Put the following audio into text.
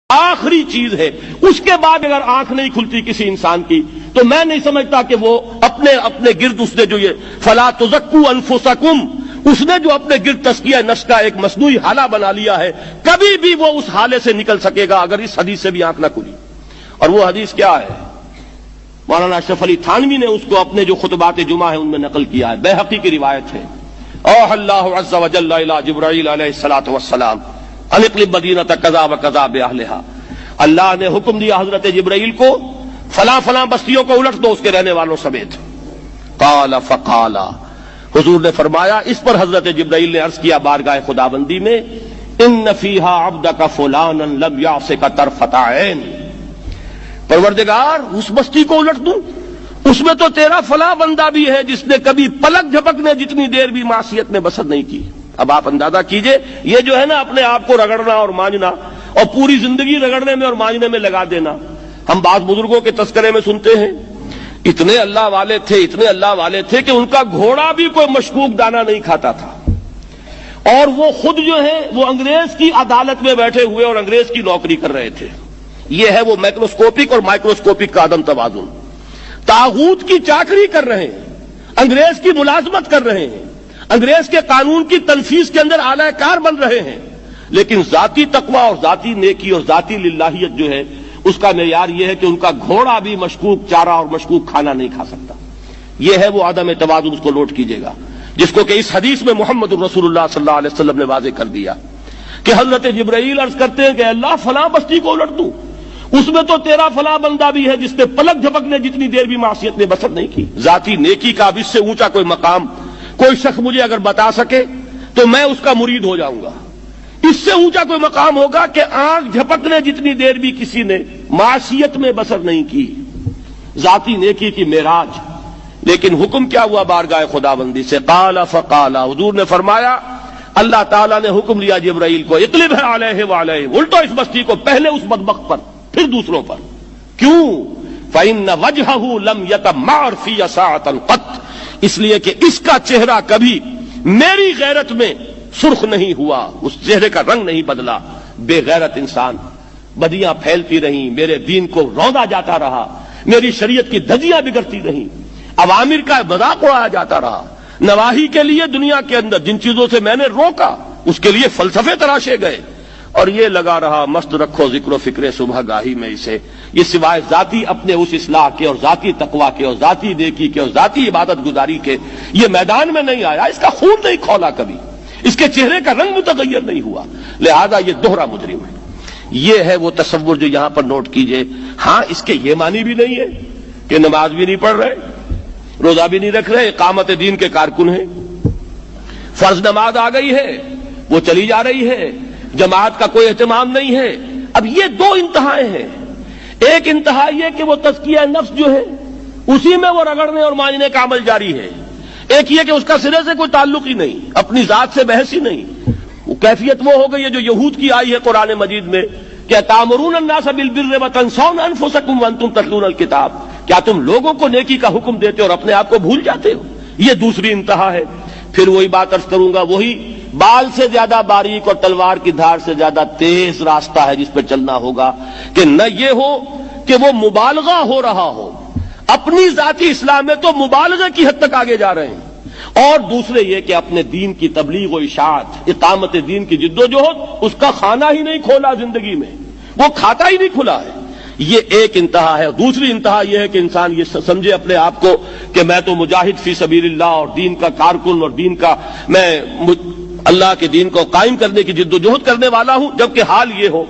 آخری چیز ہے. اس کے بعد اگر آنکھ نہیں کھلتی کسی انسان کی تو میں نہیں سمجھتا کہ وہ اپنے گرد اس نے جو یہ فلا تزکوا انفسکم، اس نے جو اپنے گرد تزکیہ نفس کا ایک مصنوعی حالہ بنا لیا ہے، کبھی بھی وہ اس حالے سے نکل سکے گا اگر اس حدیث سے بھی آنکھ نہ کھلی. اور وہ حدیث کیا ہے؟ مولانا اشرف علی تھانوی نے اس کو اپنے جو خطبات جمعہ ہیں ان میں نقل کیا ہے. بیہقی کی روایت ہے. اوحى اللہ عز وجل الى جبرائیل علیہ الصلوۃ والسلام ان اقلب مدینۃ کذا وکذا باہلھا. اللہ نے حکم دیا حضرت جبرائیل کو فلاں فلاں بستیوں کو الٹ دو اس کے رہنے والوں سمیت. قال فقال، حضور نے فرمایا. اس پر حضرت جبرائیل نے عرض کیا بارگاہ خداوندی میں، ان فیھا عبدک فلانا لم یعصک طرفۃ عین. پروردگار اس بستی کو الٹ دوں، اس میں تو تیرا فلاں بندہ بھی ہے جس نے کبھی پلک جھپکنے جتنی دیر بھی معصیت میں بسر نہیں کی. اب آپ اندازہ کیجئے، یہ جو ہے نا اپنے آپ کو رگڑنا اور مانجنا اور پوری زندگی رگڑنے میں اور مانجنے میں لگا دینا. ہم بعض بزرگوں کے تذکرے میں سنتے ہیں اتنے اللہ والے تھے، اتنے اللہ والے تھے کہ ان کا گھوڑا بھی کوئی مشکوک دانہ نہیں کھاتا تھا، اور وہ خود جو ہے وہ انگریز کی عدالت میں بیٹھے ہوئے اور انگریز کی نوکری کر رہے تھے. یہ ہے وہ مائکروسکوپک اور مائکروسکوپک کا عدم توازن. طاغوت کی چاکری کر رہے ہیں، انگریز کی ملازمت کر رہے ہیں، انگریز کے قانون کی تنفیذ کے اندر اعلی کار بن رہے ہیں، لیکن ذاتی تقوی اور ذاتی نیکی اور ذاتی للہیت جو ہے اس کا معیار یہ ہے کہ ان کا گھوڑا بھی مشکوک چارہ اور مشکوک کھانا نہیں کھا سکتا. یہ ہے وہ عدم توازن. اس کو نوٹ کیجئے گا، جس کو کہ اس حدیث میں محمد الرسول اللہ صلی اللہ علیہ وسلم نے واضح کر دیا کہ حضرت جبرائیل عرض کرتے ہیں کہ اللہ فلاں بستی کو الٹ دوں، اس میں تو تیرا فلاں بندہ بھی ہے جس نے پلک جھپکنے جتنی دیر بھی معصیت میں بسر نہیں کی. ذاتی نیکی کا اب اس سے اونچا کوئی مقام کوئی شخص مجھے اگر بتا سکے تو میں اس کا مرید ہو جاؤں گا. اس سے اونچا کوئی مقام ہوگا کہ آنکھ جھپکنے جتنی دیر بھی کسی نے معصیت میں بسر نہیں کی. ذاتی نیکی کی معراج. لیکن حکم کیا ہوا بارگاہ خداوندی سے؟ قال فقال، حضور نے فرمایا، اللہ تعالیٰ نے حکم لیا جبرائیل کو، اقلب علیہ وعلیہ، الٹو اس بستی کو، پہلے اس بدبخت پر پھر دوسروں پر. کیوں؟ فإن وجهه لم يتمعر في ساعة قط، اس لیے کہ اس کا چہرہ کبھی میری غیرت میں سرخ نہیں ہوا، اس چہرے کا رنگ نہیں بدلا. بے غیرت انسان، بدیاں پھیلتی رہیں، میرے دین کو روندا جاتا رہا، میری شریعت کی دھجیاں بگڑتی رہیں، عوامر کا مذاق اڑایا جاتا رہا، نواہی کے لیے دنیا کے اندر جن چیزوں سے میں نے روکا اس کے لیے فلسفے تراشے گئے، اور یہ لگا رہا مست رکھو ذکر و فکر صبح گاہی میں اسے. یہ سوائے ذاتی اپنے اس اصلاح کے اور ذاتی تقوی کے اور ذاتی نیکی کے اور ذاتی عبادت گزاری کے یہ میدان میں نہیں آیا. اس کا خون نہیں کھولا کبھی، اس کے چہرے کا رنگ متغیر نہیں ہوا، لہذا یہ دوہرا مجرم ہے. یہ ہے وہ تصور جو یہاں پر نوٹ کیجئے. ہاں، اس کے یہ معنی بھی نہیں ہے کہ نماز بھی نہیں پڑھ رہے، روزہ بھی نہیں رکھ رہے، اقامت دین کے کارکن ہیں، فرض نماز آ گئی ہے وہ چلی جا رہی ہے، جماعت کا کوئی اہتمام نہیں ہے. اب یہ دو انتہائیں ہیں. ایک انتہا یہ کہ وہ تزکیہ نفس جو ہے اسی میں وہ رگڑنے اور مانجنے کا عمل جاری ہے. ایک یہ کہ اس کا سرے سے کوئی تعلق ہی نہیں، اپنی ذات سے بحث ہی نہیں. وہ کیفیت وہ ہو گئی ہے جو یہود کی آئی ہے قرآن مجید میں کہ تامرون الناس بالبر وتنسون انفسکم وانتم تتلون الکتاب. کیا تم لوگوں کو نیکی کا حکم دیتے اور اپنے آپ کو بھول جاتے ہو؟ یہ دوسری انتہا ہے. پھر وہی بات عرض کروں گا، وہی بال سے زیادہ باریک اور تلوار کی دھار سے زیادہ تیز راستہ ہے جس پہ چلنا ہوگا کہ نہ یہ ہو کہ وہ مبالغہ ہو رہا ہو، اپنی ذاتی اصلاح میں تو مبالغہ کی حد تک آگے جا رہے ہیں، اور دوسرے یہ کہ اپنے دین کی تبلیغ و اشاعت، اقامت دین کی جد و جہد، اس کا کھانا ہی نہیں کھولا زندگی میں، وہ کھاتا ہی نہیں کھلا ہے. یہ ایک انتہا ہے. دوسری انتہا یہ ہے کہ انسان یہ سمجھے اپنے آپ کو کہ میں تو مجاہد فی سبیل اللہ اور دین کا کارکن اور دین کا میں اللہ کے دین کو قائم کرنے کی جد و جہد کرنے والا ہوں، جبکہ حال یہ ہو